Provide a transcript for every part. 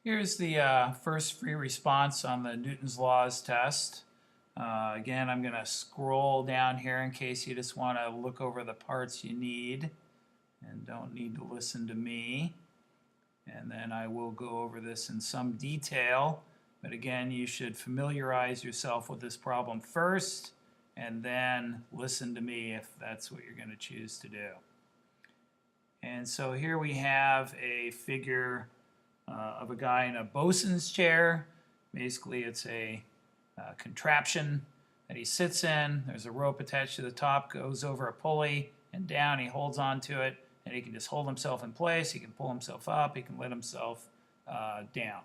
Here's the first free response on the Newton's Laws test. Again, I'm going to scroll down here in case you just want to look over the parts you need and don't need to listen to me. And then I will go over this in some detail. But again, you should familiarize yourself with this problem first and then listen to me if that's what you're going to choose to do. And so here we have a figure of a guy in a bosun's chair. Basically, it's a contraption that he sits in. There's a rope attached to the top, goes over a pulley and down. He holds on to it, and he can just hold himself in place. He can pull himself up. He can let himself down.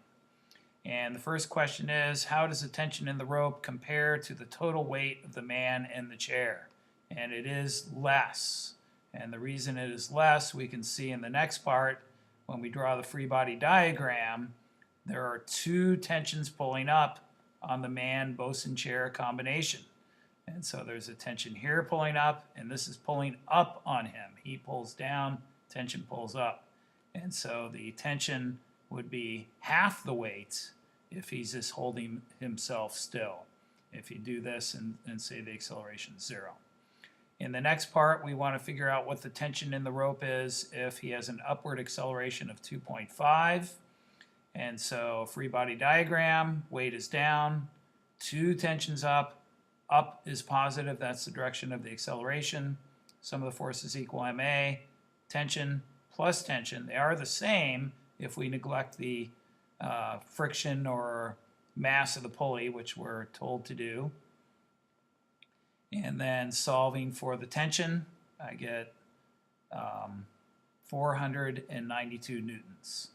And the first question is, how does the tension in the rope compare to the total weight of the man in the chair? And it is less. And the reason it is less, we can see in the next part. When we draw the free body diagram, there are two tensions pulling up on the man-bosun chair combination. And so there's a tension here pulling up, and this is pulling up on him. He pulls down, tension pulls up. And so the tension would be half the weight if he's just holding himself still. If you do this and say the acceleration is 0. In the next part, we want to figure out what the tension in the rope is if he has an upward acceleration of 2.5. And so free body diagram, weight is down, two tensions up. Up is positive, that's the direction of the acceleration. Sum of the forces equal ma. Tension plus tension, they are the same if we neglect the friction or mass of the pulley, which we're told to do. And then solving for the tension, I get 492 newtons.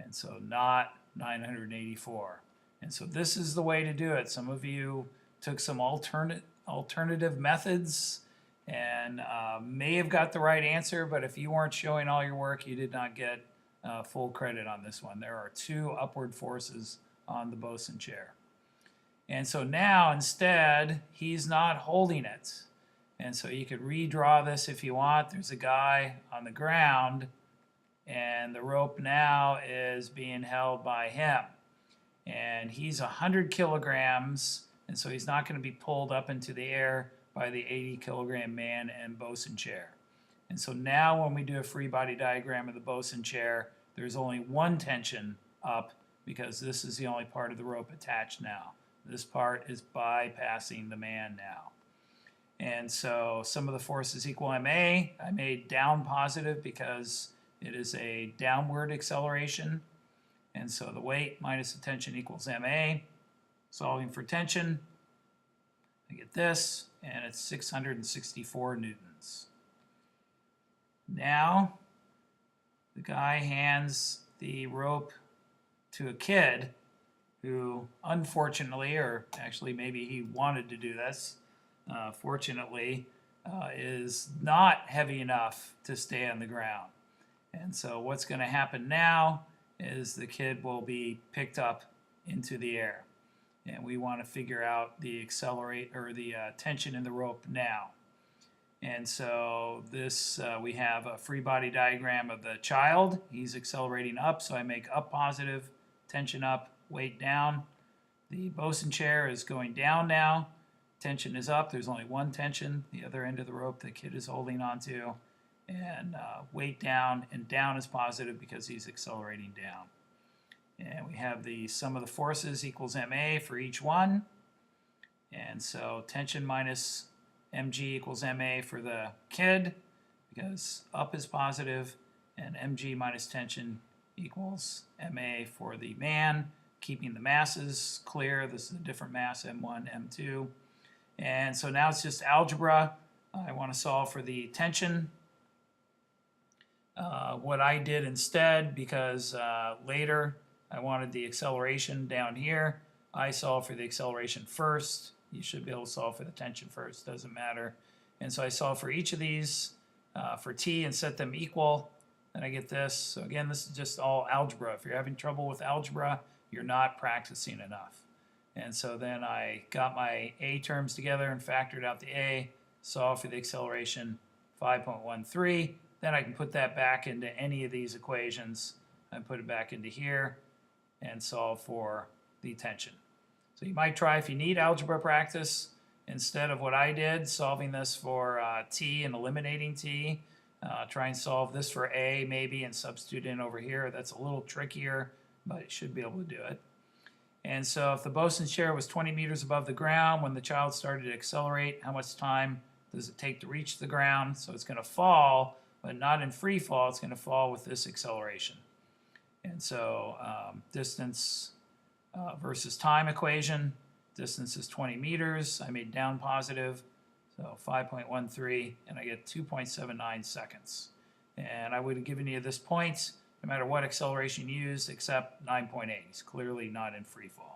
And so not 984. And so this is the way to do it. Some of you took some alternative methods and may have got the right answer, but if you weren't showing all your work, you did not get full credit on this one. There are two upward forces on the bosun chair. And so now, instead, he's not holding it. And so you could redraw this if you want. There's a guy on the ground, and the rope now is being held by him. And he's 100 kilograms, and so he's not going to be pulled up into the air by the 80-kilogram man and bosun chair. And so now when we do a free body diagram of the bosun chair, there's only one tension up because this is the only part of the rope attached now. This part is bypassing the man now. And so sum of the forces equal ma. I made down positive because it is a downward acceleration. And so the weight minus the tension equals ma. Solving for tension, I get this, and it's 664 newtons. Now, the guy hands the rope to a kid who unfortunately, or actually maybe he wanted to do this, fortunately, is not heavy enough to stay on the ground. And so what's going to happen now is the kid will be picked up into the air. And we want to figure out the tension in the rope now. And so this, we have a free body diagram of the child. He's accelerating up, so I make up positive, tension up, weight down. The bosun chair is going down now. Tension is up. There's only one tension, the other end of the rope the kid is holding onto. And weight down, and down is positive because he's accelerating down. And we have the sum of the forces equals ma for each one. And so tension minus mg equals ma for the kid because up is positive, and mg minus tension equals ma for the man. Keeping the masses clear. This is a different mass, M1, M2. And so now it's just algebra. I want to solve for the tension. What I did instead, because later I wanted the acceleration down here, I solved for the acceleration first. You should be able to solve for the tension first, doesn't matter. And so I solve for each of these for t and set them equal. Then I get this. So again, this is just all algebra. If you're having trouble with algebra, you're not practicing enough. And so then I got my a terms together and factored out the a, solved for the acceleration 5.13. Then I can put that back into any of these equations and put it back into here. and solve for the tension. So you might try, if you need algebra practice, instead of what I did, solving this for t and eliminating t, try and solve this for a maybe and substitute in over here. That's a little trickier, but you should be able to do it. And so if the bosun's chair was 20 meters above the ground when the child started to accelerate, how much time does it take to reach the ground? So it's going to fall, but not in free fall. It's going to fall with this acceleration. And so distance versus time equation. Distance is 20 meters. I made down positive, so 5.13, and I get 2.79 seconds. And I would have given you this point no matter what acceleration you used, except 9.8. It's clearly not in free fall.